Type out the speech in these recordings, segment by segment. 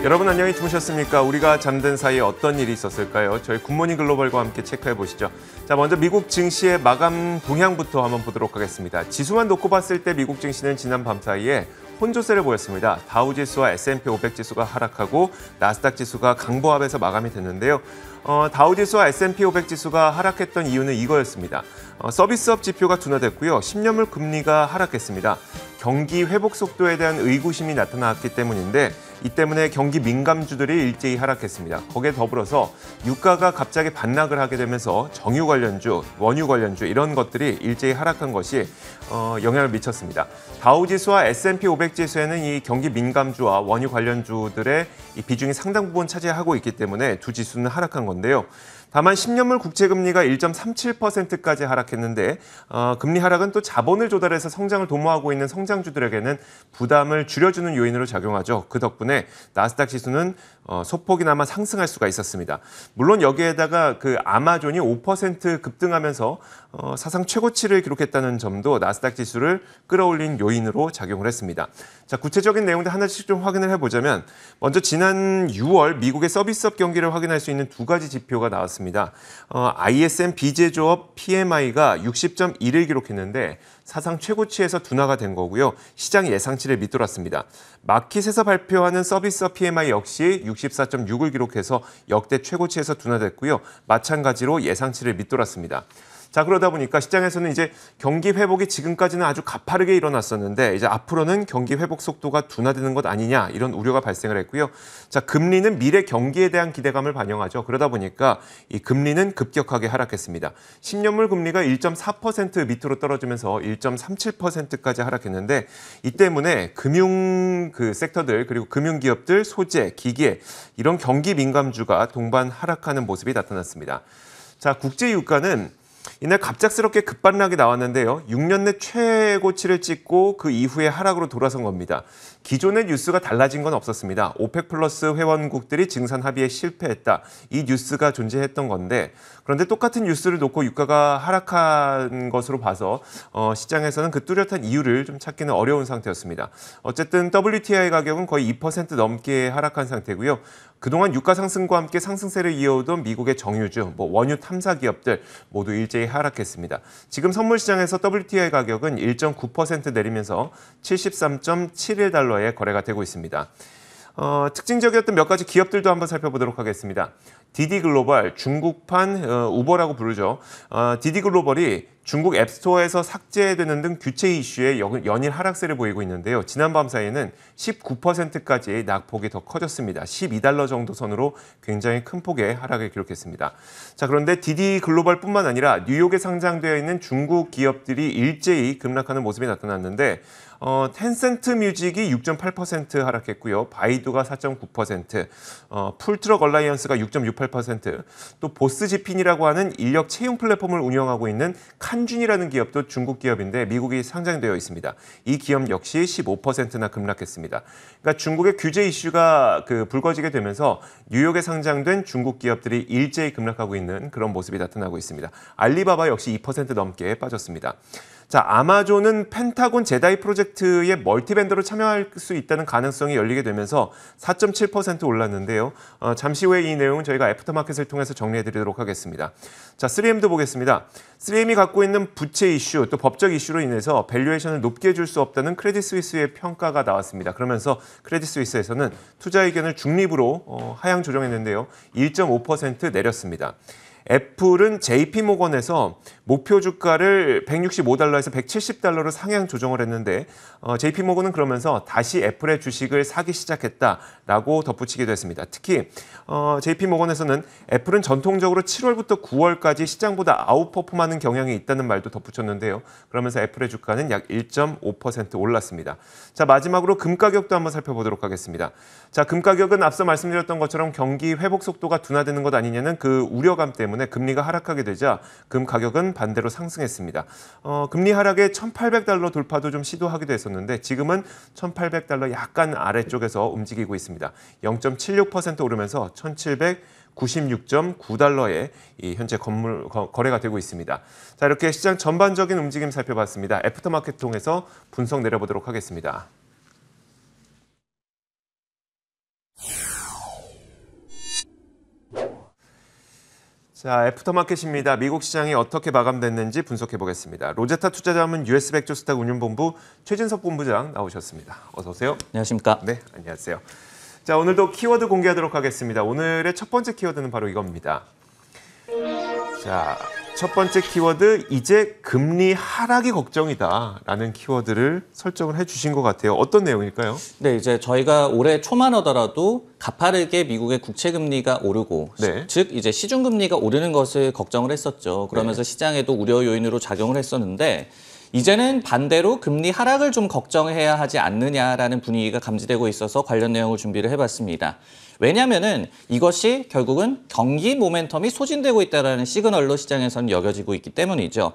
여러분 안녕히 주무셨습니까? 우리가 잠든 사이에 어떤 일이 있었을까요? 저희 굿모닝 글로벌과 함께 체크해 보시죠. 자, 먼저 미국 증시의 마감 동향부터 한번 보도록 하겠습니다. 지수만 놓고 봤을 때 미국 증시는 지난 밤 사이에 혼조세를 보였습니다. 다우지수와 S&P 500 지수가 하락하고 나스닥 지수가 강보합에서 마감이 됐는데요. 다우지수와 S&P 500 지수가 하락했던 이유는 이거였습니다. 서비스업 지표가 둔화됐고요. 10년물 금리가 하락했습니다. 경기 회복 속도에 대한 의구심이 나타났기 때문인데 이 때문에 경기 민감주들이 일제히 하락했습니다. 거기에 더불어서 유가가 갑자기 반락을 하게 되면서 정유 관련주, 원유 관련주 이런 것들이 일제히 하락한 것이 영향을 미쳤습니다. 다우지수와 S&P 500 지수에는 이 경기 민감주와 원유 관련주들의 이 비중이 상당 부분 차지하고 있기 때문에 두 지수는 하락한 건데요. 다만 10년물 국채금리가 1.37%까지 하락했는데 금리 하락은 또 자본을 조달해서 성장을 도모하고 있는 성장주들에게는 부담을 줄여주는 요인으로 작용하죠. 그 덕분에 나스닥 지수는 소폭이나마 상승할 수가 있었습니다. 물론 여기에다가 그 아마존이 5% 급등하면서 사상 최고치를 기록했다는 점도 나스닥 지수를 끌어올린 요인으로 작용을 했습니다. 자, 구체적인 내용들 하나씩 좀 확인을 해보자면 먼저 지난 6월 미국의 서비스업 경기를 확인할 수 있는 두 가지 지표가 나왔습니다. ISM 비제조업 PMI가 60.1을 기록했는데 사상 최고치에서 둔화가 된 거고요. 시장 예상치를 밑돌았습니다. 마켓에서 발표하는 서비스업 PMI 역시 64.6을 기록해서 역대 최고치에서 둔화됐고요. 마찬가지로 예상치를 밑돌았습니다. 자, 그러다 보니까 시장에서는 이제 경기 회복이 지금까지는 아주 가파르게 일어났었는데 이제 앞으로는 경기 회복 속도가 둔화되는 것 아니냐 이런 우려가 발생을 했고요. 자, 금리는 미래 경기에 대한 기대감을 반영하죠. 그러다 보니까 이 금리는 급격하게 하락했습니다. 10년물 금리가 1.4% 밑으로 떨어지면서 1.37%까지 하락했는데 이 때문에 금융 섹터들 그리고 금융기업들, 소재, 기계 이런 경기 민감주가 동반 하락하는 모습이 나타났습니다. 자, 국제 유가는 이날 갑작스럽게 급반락이 나왔는데요. 6년 내 최고치를 찍고 그 이후에 하락으로 돌아선 겁니다. 기존의 뉴스가 달라진 건 없었습니다. 오펙 플러스 회원국들이 증산 합의에 실패했다. 이 뉴스가 존재했던 건데 그런데 똑같은 뉴스를 놓고 유가가 하락한 것으로 봐서 시장에서는 그 뚜렷한 이유를 좀 찾기는 어려운 상태였습니다. 어쨌든 WTI 가격은 거의 2% 넘게 하락한 상태고요. 그동안 유가 상승과 함께 상승세를 이어오던 미국의 정유주, 원유 탐사 기업들 모두 일제히 하락했습니다. 지금 선물 시장에서 WTI 가격은 1.9% 내리면서 73.71달러에 거래가 되고 있습니다. 특징적이었던 몇 가지 기업들도 한번 살펴보도록 하겠습니다. 디디글로벌, 중국판 우버라고 부르죠. 디디글로벌이 중국 앱스토어에서 삭제되는 등 규제 이슈에 연일 하락세를 보이고 있는데요. 지난 밤 사이에는 19%까지 낙폭이 더 커졌습니다. 12달러 정도 선으로 굉장히 큰 폭의 하락을 기록했습니다. 자, 그런데 디디글로벌뿐만 아니라 뉴욕에 상장되어 있는 중국 기업들이 일제히 급락하는 모습이 나타났는데 텐센트 뮤직이 6.8% 하락했고요. 바이두가 4.9%, 풀트럭 얼라이언스가 6.68%, 또 보스지핀이라고 하는 인력 채용 플랫폼을 운영하고 있는 칸준이라는 기업도 중국 기업인데 미국이 상장되어 있습니다. 이 기업 역시 15%나 급락했습니다. 그러니까 중국의 규제 이슈가 불거지게 되면서 뉴욕에 상장된 중국 기업들이 일제히 급락하고 있는 그런 모습이 나타나고 있습니다. 알리바바 역시 2% 넘게 빠졌습니다. 자, 아마존은 펜타곤 제다이 프로젝트의 멀티벤더로 참여할 수 있다는 가능성이 열리게 되면서 4.7% 올랐는데요. 잠시 후에 이 내용은 저희가 애프터마켓을 통해서 정리해드리도록 하겠습니다. 자, 3M도 보겠습니다. 3M이 갖고 있는 부채 이슈, 또 법적 이슈로 인해서 밸류에이션을 높게 줄 수 없다는 크레딧 스위스의 평가가 나왔습니다. 그러면서 크레딧 스위스에서는 투자 의견을 중립으로 하향 조정했는데요. 1.5% 내렸습니다. 애플은 JP모건에서 목표 주가를 165달러에서 170달러로 상향 조정을 했는데 JP모건은 그러면서 다시 애플의 주식을 사기 시작했다라고 덧붙이기도 했습니다. 특히 JP모건에서는 애플은 전통적으로 7월부터 9월까지 시장보다 아웃퍼폼하는 경향이 있다는 말도 덧붙였는데요. 그러면서 애플의 주가는 약 1.5% 올랐습니다. 자, 마지막으로 금 가격도 한번 살펴보도록 하겠습니다. 자, 금 가격은 앞서 말씀드렸던 것처럼 경기 회복 속도가 둔화되는 것 아니냐는 그 우려감 때문에 금리가 하락하게 되자 금 가격은 반대로 상승했습니다. 금리 하락에 1,800달러 돌파도 좀 시도하기도 했었는데 지금은 1,800달러 약간 아래쪽에서 움직이고 있습니다. 0.76% 오르면서 1,796.9달러에 현재 거래가 되고 있습니다. 자, 이렇게 시장 전반적인 움직임 살펴봤습니다. 애프터마켓 통해서 분석 내려보도록 하겠습니다. 자, 애프터마켓입니다. 미국 시장이 어떻게 마감됐는지 분석해 보겠습니다. 로제타 투자자문 US 백조스탁 운용본부 최진석 본부장 나오셨습니다. 어서 오세요. 안녕하십니까? 네, 안녕하세요. 자, 오늘도 키워드 공개하도록 하겠습니다. 오늘의 첫 번째 키워드는 바로 이겁니다. 자, 첫 번째 키워드, 이제 금리 하락이 걱정이다라는 키워드를 설정을 해주신 것 같아요. 어떤 내용일까요? 네, 이제 저희가 올해 초만 하더라도 가파르게 미국의 국채 금리가 오르고, 네. 즉 이제 시중 금리가 오르는 것을 걱정을 했었죠. 그러면서 시장에도 우려 요인으로 작용을 했었는데, 이제는 반대로 금리 하락을 좀 걱정해야 하지 않느냐라는 분위기가 감지되고 있어서 관련 내용을 준비를 해봤습니다. 왜냐하면은 이것이 결국은 경기 모멘텀이 소진되고 있다는 시그널로 시장에서는 여겨지고 있기 때문이죠.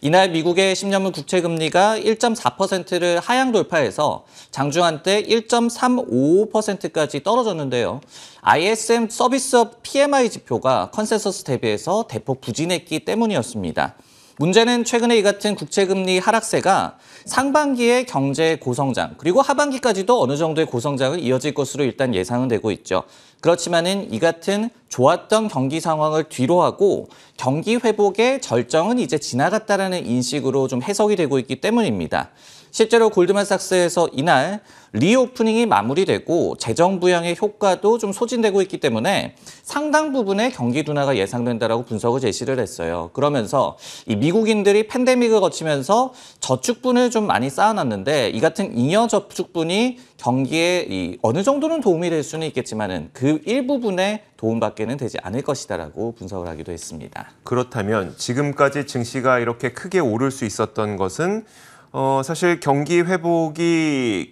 이날 미국의 10년물 국채 금리가 1.4%를 하향 돌파해서 장중한 때 1.355%까지 떨어졌는데요. ISM 서비스업 PMI 지표가 컨센서스 대비해서 대폭 부진했기 때문이었습니다. 문제는 최근에 이 같은 국채금리 하락세가 상반기의 경제 고성장 그리고 하반기까지도 어느 정도의 고성장을 이어질 것으로 일단 예상은 되고 있죠. 그렇지만은 이 같은 좋았던 경기 상황을 뒤로하고 경기 회복의 절정은 이제 지나갔다라는 인식으로 좀 해석이 되고 있기 때문입니다. 실제로 골드만삭스에서 이날 리오프닝이 마무리되고 재정 부양의 효과도 좀 소진되고 있기 때문에 상당 부분의 경기 둔화가 예상된다라고 분석을 제시를 했어요. 그러면서 이 미국인들이 팬데믹을 거치면서 저축분을 좀 많이 쌓아놨는데 이 같은 잉여 저축분이 경기에 어느 정도는 도움이 될 수는 있겠지만은 그 일부분에 도움받게는 되지 않을 것이다라고 분석을 하기도 했습니다. 그렇다면 지금까지 증시가 이렇게 크게 오를 수 있었던 것은 사실 경기 회복이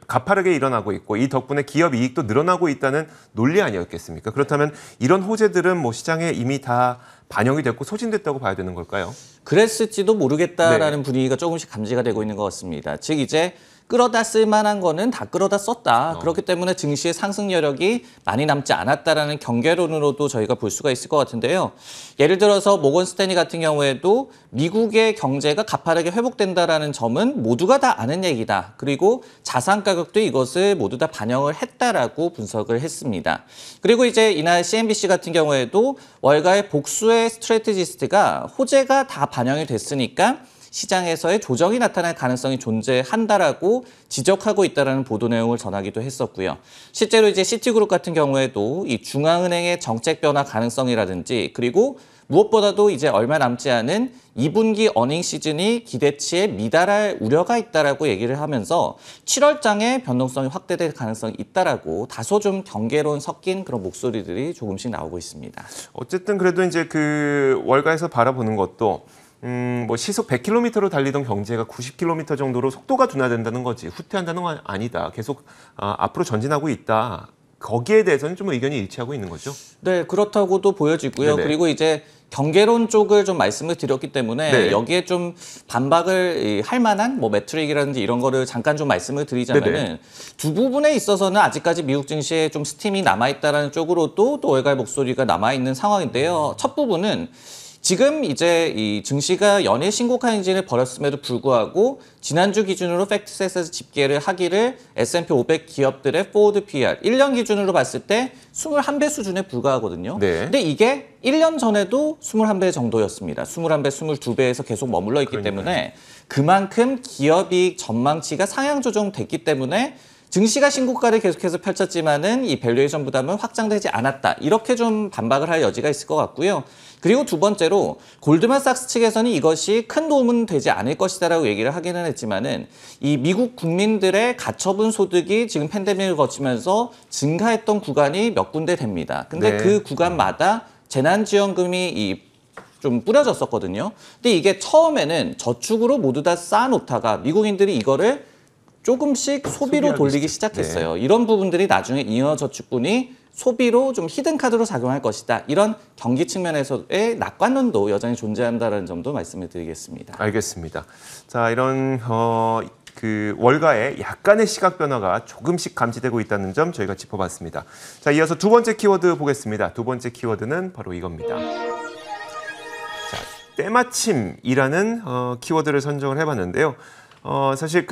가파르게 일어나고 있고 이 덕분에 기업 이익도 늘어나고 있다는 논리 아니었겠습니까? 그렇다면 이런 호재들은 뭐 시장에 이미 다 반영이 됐고 소진됐다고 봐야 되는 걸까요? 그랬을지도 모르겠다라는 분위기가 조금씩 감지가 되고 있는 것 같습니다. 즉 이제 끌어다 쓸 만한 거는 다 끌어다 썼다. 그렇기 때문에 증시의 상승 여력이 많이 남지 않았다라는 경계론으로도 저희가 볼 수가 있을 것 같은데요. 예를 들어서 모건 스탠리 같은 경우에도 미국의 경제가 가파르게 회복된다라는 점은 모두가 다 아는 얘기다. 그리고 자산 가격도 이것을 모두 다 반영을 했다라고 분석을 했습니다. 그리고 이제 이날 CNBC 같은 경우에도 월가의 복수의 스트래티지스트가 호재가 다 반영이 됐으니까 시장에서의 조정이 나타날 가능성이 존재한다라고 지적하고 있다라는 보도 내용을 전하기도 했었고요. 실제로 이제 시티그룹 같은 경우에도 이 중앙은행의 정책 변화 가능성이라든지 그리고 무엇보다도 이제 얼마 남지 않은 2분기 어닝 시즌이 기대치에 미달할 우려가 있다라고 얘기를 하면서 7월장에 변동성이 확대될 가능성이 있다라고 다소 좀 경계론 섞인 그런 목소리들이 조금씩 나오고 있습니다. 어쨌든 그래도 이제 월가에서 바라보는 것도 뭐 시속 100km로 달리던 경제가 90km 정도로 속도가 둔화된다는 거지 후퇴한다는 건 아니다. 계속 앞으로 전진하고 있다. 거기에 대해서는 좀 의견이 일치하고 있는 거죠? 네, 그렇다고도 보여지고요. 네네. 그리고 이제 경계론 쪽을 좀 말씀을 드렸기 때문에 네. 여기에 좀 반박을 할 만한 뭐 매트릭이라든지 이런 거를 잠깐 좀 말씀을 드리자면은 두 부분에 있어서는 아직까지 미국 증시에 좀 스팀이 남아있다라는 쪽으로도 또 월가의 목소리가 남아있는 상황인데요. 첫 부분은 지금 이제 이 증시가 연일 신고가 행진을 벌였음에도 불구하고 지난주 기준으로 팩트셋에서 집계를 하기를 S&P 500 기업들의 포워드 PER 1년 기준으로 봤을 때 21배 수준에 불과하거든요. 네. 근데 이게 1년 전에도 21배 정도였습니다. 21배, 22배에서 계속 머물러 있기 때문에 그만큼 기업이익 전망치가 상향 조정됐기 때문에 증시가 신고가를 계속해서 펼쳤지만은 이 밸류에이션 부담은 확장되지 않았다. 이렇게 좀 반박을 할 여지가 있을 것 같고요. 그리고 두 번째로 골드만삭스 측에서는 이것이 큰 도움은 되지 않을 것이다라고 얘기를 하기는 했지만은 이 미국 국민들의 가처분 소득이 지금 팬데믹을 거치면서 증가했던 구간이 몇 군데 됩니다. 근데 네. 그 구간마다 재난지원금이 좀 뿌려졌었거든요. 근데 이게 처음에는 저축으로 모두 다 쌓아놓다가 미국인들이 이거를 조금씩 소비로 돌리기 시작했어요. 이런 부분들이 나중에 잉여 저축분이 소비로 좀 히든 카드로 작용할 것이다. 이런 경기 측면에서의 낙관론도 여전히 존재한다는 점도 말씀을 드리겠습니다. 알겠습니다. 자, 이런 월가의 약간의 시각 변화가 조금씩 감지되고 있다는 점 저희가 짚어봤습니다. 자, 이어서 두 번째 키워드 보겠습니다. 두 번째 키워드는 바로 이겁니다. 자, 때마침이라는 키워드를 선정을 해봤는데요. 사실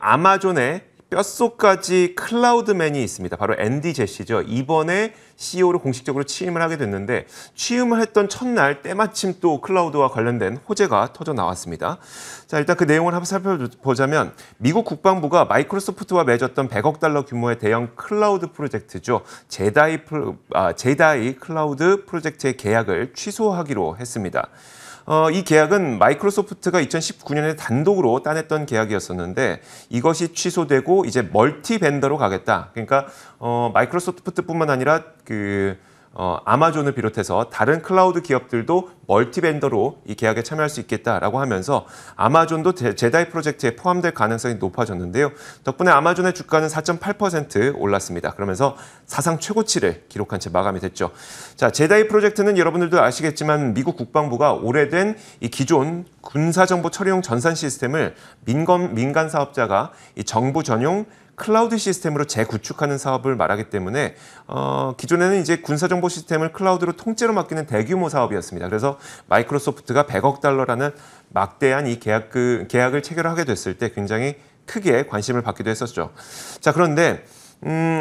아마존의 뼛속까지 클라우드맨이 있습니다. 바로 앤디 제시죠. 이번에 CEO로 공식적으로 취임을 하게 됐는데 취임을 했던 첫날 때마침 또 클라우드와 관련된 호재가 터져 나왔습니다. 자, 일단 그 내용을 한번 살펴보자면 미국 국방부가 마이크로소프트와 맺었던 100억 달러 규모의 대형 클라우드 프로젝트죠. 제다이 클라우드 프로젝트의 계약을 취소하기로 했습니다. 이 계약은 마이크로소프트가 2019년에 단독으로 따냈던 계약이었었는데 이것이 취소되고 이제 멀티 벤더로 가겠다. 그러니까 마이크로소프트뿐만 아니라 아마존을 비롯해서 다른 클라우드 기업들도 멀티 벤더로 이 계약에 참여할 수 있겠다라고 하면서 아마존도 제다이 프로젝트에 포함될 가능성이 높아졌는데요. 덕분에 아마존의 주가는 4.8% 올랐습니다. 그러면서 사상 최고치를 기록한 채 마감이 됐죠. 자, 제다이 프로젝트는 여러분들도 아시겠지만 미국 국방부가 오래된 이 기존 군사정보 처리용 전산 시스템을 민간 사업자가 이 정부 전용 클라우드 시스템으로 재구축하는 사업을 말하기 때문에 기존에는 이제 군사정보 시스템을 클라우드로 통째로 맡기는 대규모 사업이었습니다. 그래서 마이크로소프트가 100억 달러라는 막대한 이 계약을 체결하게 됐을 때 굉장히 크게 관심을 받기도 했었죠. 자, 그런데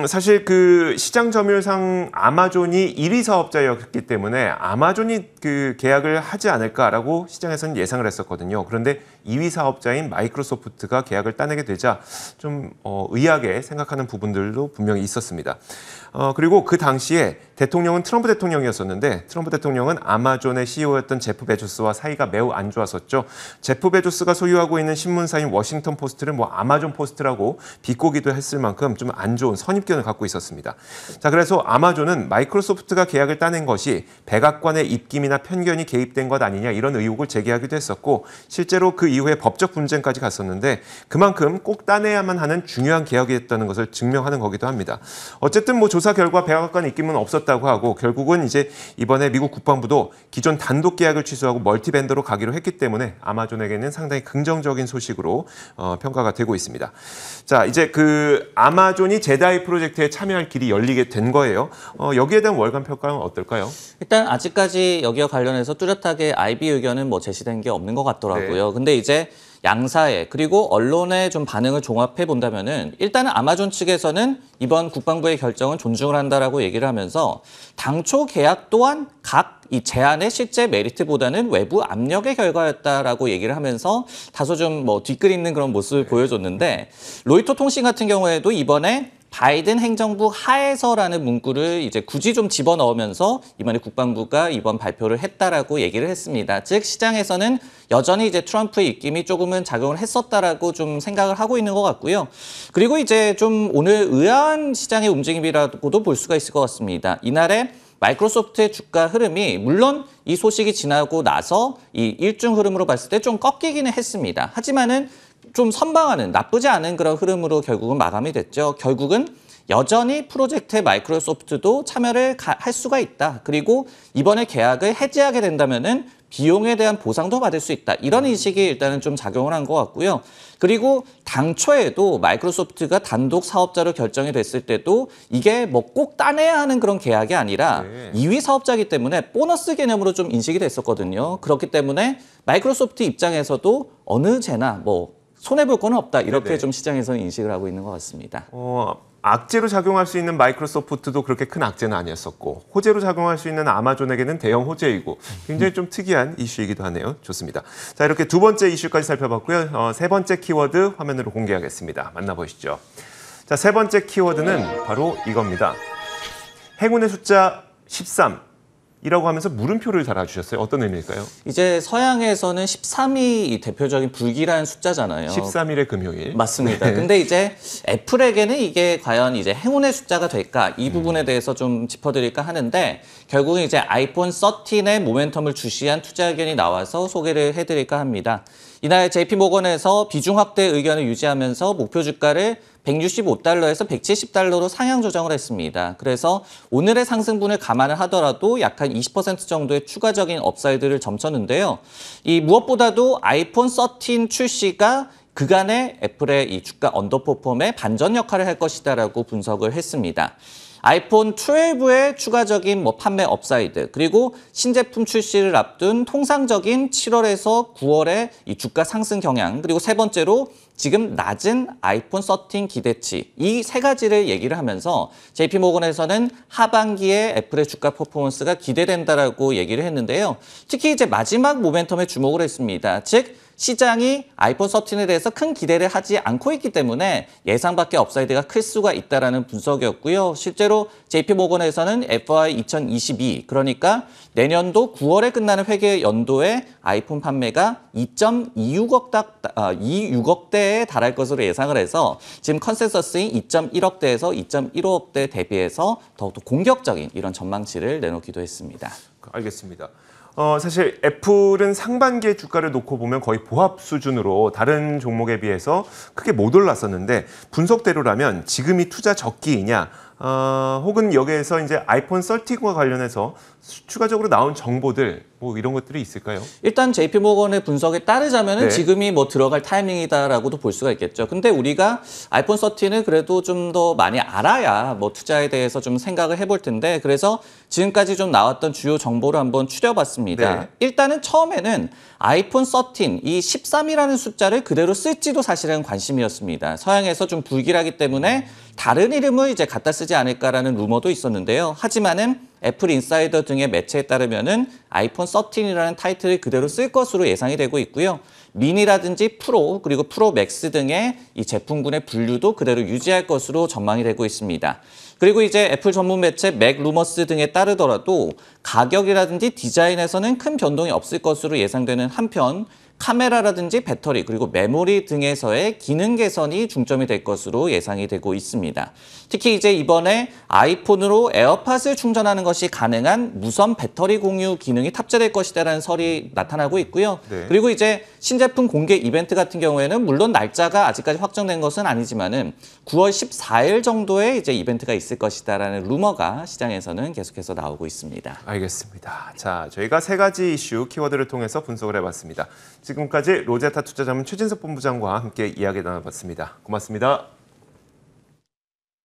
사실 그 시장 점유율상 아마존이 1위 사업자였기 때문에 아마존이 그 계약을 하지 않을까라고 시장에서는 예상을 했었거든요. 그런데 2위 사업자인 마이크로소프트가 계약을 따내게 되자 좀 의아하게 생각하는 부분들도 분명히 있었습니다. 그리고 그 당시에 대통령은 트럼프 대통령이었었는데 트럼프 대통령은 아마존의 CEO였던 제프 베조스와 사이가 매우 안 좋았었죠. 제프 베조스가 소유하고 있는 신문사인 워싱턴 포스트를 아마존 포스트라고 비꼬기도 했을 만큼 좀 안 좋은 선입견을 갖고 있었습니다. 자, 그래서 아마존은 마이크로소프트가 계약을 따낸 것이 백악관의 입김이나 편견이 개입된 것 아니냐 이런 의혹을 제기하기도 했었고 실제로 그 이후에 법적 분쟁까지 갔었는데 그만큼 꼭 따내야만 하는 중요한 계약이었다는 것을 증명하는 거기도 합니다. 어쨌든 조사 결과 백악관 입김은 없었다고 하고 결국은 이제 이번에 미국 국방부도 기존 단독 계약을 취소하고 멀티 벤더로 가기로 했기 때문에 아마존에게는 상당히 긍정적인 소식으로 평가가 되고 있습니다. 자, 이제 그 아마존이 제다이 프로젝트에 참여할 길이 열리게 된 거예요. 여기에 대한 월간 평가는 어떨까요? 일단 아직까지 여기와 관련해서 뚜렷하게 IB 의견은 제시된 게 없는 것 같더라고요. 네. 근데 이제 양사의 그리고 언론의 좀 반응을 종합해 본다면은 일단은 아마존 측에서는 이번 국방부의 결정은 존중을 한다라고 얘기를 하면서 당초 계약 또한 각 이 제안의 실제 메리트보다는 외부 압력의 결과였다라고 얘기를 하면서 다소 좀 뒷그리는 그런 모습을 보여줬는데 로이터 통신 같은 경우에도 이번에 바이든 행정부 하에서라는 문구를 이제 굳이 좀 집어넣으면서 이번에 국방부가 이번 발표를 했다라고 얘기를 했습니다. 즉 시장에서는 여전히 이제 트럼프의 입김이 조금은 작용을 했었다라고 좀 생각을 하고 있는 것 같고요. 그리고 이제 좀 오늘 의아한 시장의 움직임이라고도 볼 수가 있을 것 같습니다. 이날에 마이크로소프트의 주가 흐름이 물론 이 소식이 지나고 나서 이 일중 흐름으로 봤을 때 좀 꺾이기는 했습니다. 하지만은 좀 선방하는 나쁘지 않은 그런 흐름으로 결국은 마감이 됐죠. 결국은 여전히 프로젝트에 마이크로소프트도 참여를 할 수가 있다. 그리고 이번에 계약을 해지하게 된다면은 비용에 대한 보상도 받을 수 있다. 이런 인식이 일단은 좀 작용을 한 것 같고요. 그리고 당초에도 마이크로소프트가 단독 사업자로 결정이 됐을 때도 이게 꼭 따내야 하는 그런 계약이 아니라 2위 사업자이기 때문에 보너스 개념으로 좀 인식이 됐었거든요. 그렇기 때문에 마이크로소프트 입장에서도 어느 재나 손해볼 건 없다. 이렇게 네네. 좀 시장에서는 인식을 하고 있는 것 같습니다. 악재로 작용할 수 있는 마이크로소프트도 그렇게 큰 악재는 아니었었고 호재로 작용할 수 있는 아마존에게는 대형 호재이고 굉장히 좀 특이한 이슈이기도 하네요. 좋습니다. 자, 이렇게 두 번째 이슈까지 살펴봤고요. 세 번째 키워드 화면으로 공개하겠습니다. 만나보시죠. 자, 세 번째 키워드는 바로 이겁니다. 행운의 숫자 13. 이라고 하면서 물음표를 달아주셨어요. 어떤 의미일까요? 이제 서양에서는 13이 대표적인 불길한 숫자잖아요. 13일의 금요일. 맞습니다. 네. 근데 이제 애플에게는 이게 과연 이제 행운의 숫자가 될까? 이 부분에 대해서 좀 짚어드릴까 하는데 결국은 이제 아이폰 13의 모멘텀을 주시한 투자 의견이 나와서 소개를 해드릴까 합니다. 이날 JP모건에서 비중 확대 의견을 유지하면서 목표 주가를 165달러에서 170달러로 상향 조정을 했습니다. 그래서 오늘의 상승분을 감안을 하더라도 약 한 20% 정도의 추가적인 업사이드를 점쳤는데요. 이 무엇보다도 아이폰 13 출시가 그간의 애플의 이 주가 언더퍼폼의 반전 역할을 할 것이다라고 분석을 했습니다. 아이폰 12의 추가적인 뭐 판매 업사이드, 그리고 신제품 출시를 앞둔 통상적인 7월에서 9월의 이 주가 상승 경향, 그리고 세 번째로 지금 낮은 아이폰 13 기대치, 이 세 가지를 얘기를 하면서 JP모건에서는 하반기에 애플의 주가 퍼포먼스가 기대된다라고 얘기를 했는데요. 특히 이제 마지막 모멘텀에 주목을 했습니다. 즉 시장이 아이폰 13에 대해서 큰 기대를 하지 않고 있기 때문에 예상 밖의 업사이드가 클 수가 있다라는 분석이었고요. 실제로 JP모건에서는 FY 2022, 그러니까 내년도 9월에 끝나는 회계 연도에 아이폰 판매가 2.26억대에 달할 것으로 예상을 해서 지금 컨센서스인 2.1억대에서 2.15억대 대비해서 더욱더 공격적인 이런 전망치를 내놓기도 했습니다. 알겠습니다. 사실 애플은 상반기의 주가를 놓고 보면 거의 보합 수준으로 다른 종목에 비해서 크게 못 올랐었는데 분석대로라면 지금이 투자 적기이냐 혹은 여기에서 이제 아이폰 13과 관련해서 추가적으로 나온 정보들 뭐 이런 것들이 있을까요? 일단 JP모건의 분석에 따르자면은 네. 지금이 뭐 들어갈 타이밍이다라고도 볼 수가 있겠죠. 근데 우리가 아이폰 13을 그래도 좀 더 많이 알아야 뭐 투자에 대해서 좀 생각을 해볼 텐데, 그래서 지금까지 좀 나왔던 주요 정보를 한번 추려봤습니다. 네. 일단은 처음에는 아이폰 13, 이 13이라는 숫자를 그대로 쓸지도 사실은 관심이었습니다. 서양에서 좀 불길하기 때문에 다른 이름을 이제 갖다 쓰지 않을까라는 루머도 있었는데요. 하지만은 애플 인사이더 등의 매체에 따르면은 아이폰 13이라는 타이틀을 그대로 쓸 것으로 예상이 되고 있고요. 미니라든지 프로, 그리고 프로 맥스 등의 이 제품군의 분류도 그대로 유지할 것으로 전망이 되고 있습니다. 그리고 이제 애플 전문 매체 맥 루머스 등에 따르더라도 가격이라든지 디자인에서는 큰 변동이 없을 것으로 예상되는 한편, 카메라라든지 배터리, 그리고 메모리 등에서의 기능 개선이 중점이 될 것으로 예상이 되고 있습니다. 특히 이제 이번에 아이폰으로 에어팟을 충전하는 것이 가능한 무선 배터리 공유 기능이 탑재될 것이다라는 설이 나타나고 있고요. 네. 그리고 이제 신제품 공개 이벤트 같은 경우에는 물론 날짜가 아직까지 확정된 것은 아니지만은 9월 14일 정도에 이제 이벤트가 있을 것이다라는 루머가 시장에서는 계속해서 나오고 있습니다. 알겠습니다. 자, 저희가 세 가지 이슈 키워드를 통해서 분석을 해봤습니다. 지금까지 로제타 투자자문 최진석 본부장과 함께 이야기 나눠봤습니다. 고맙습니다.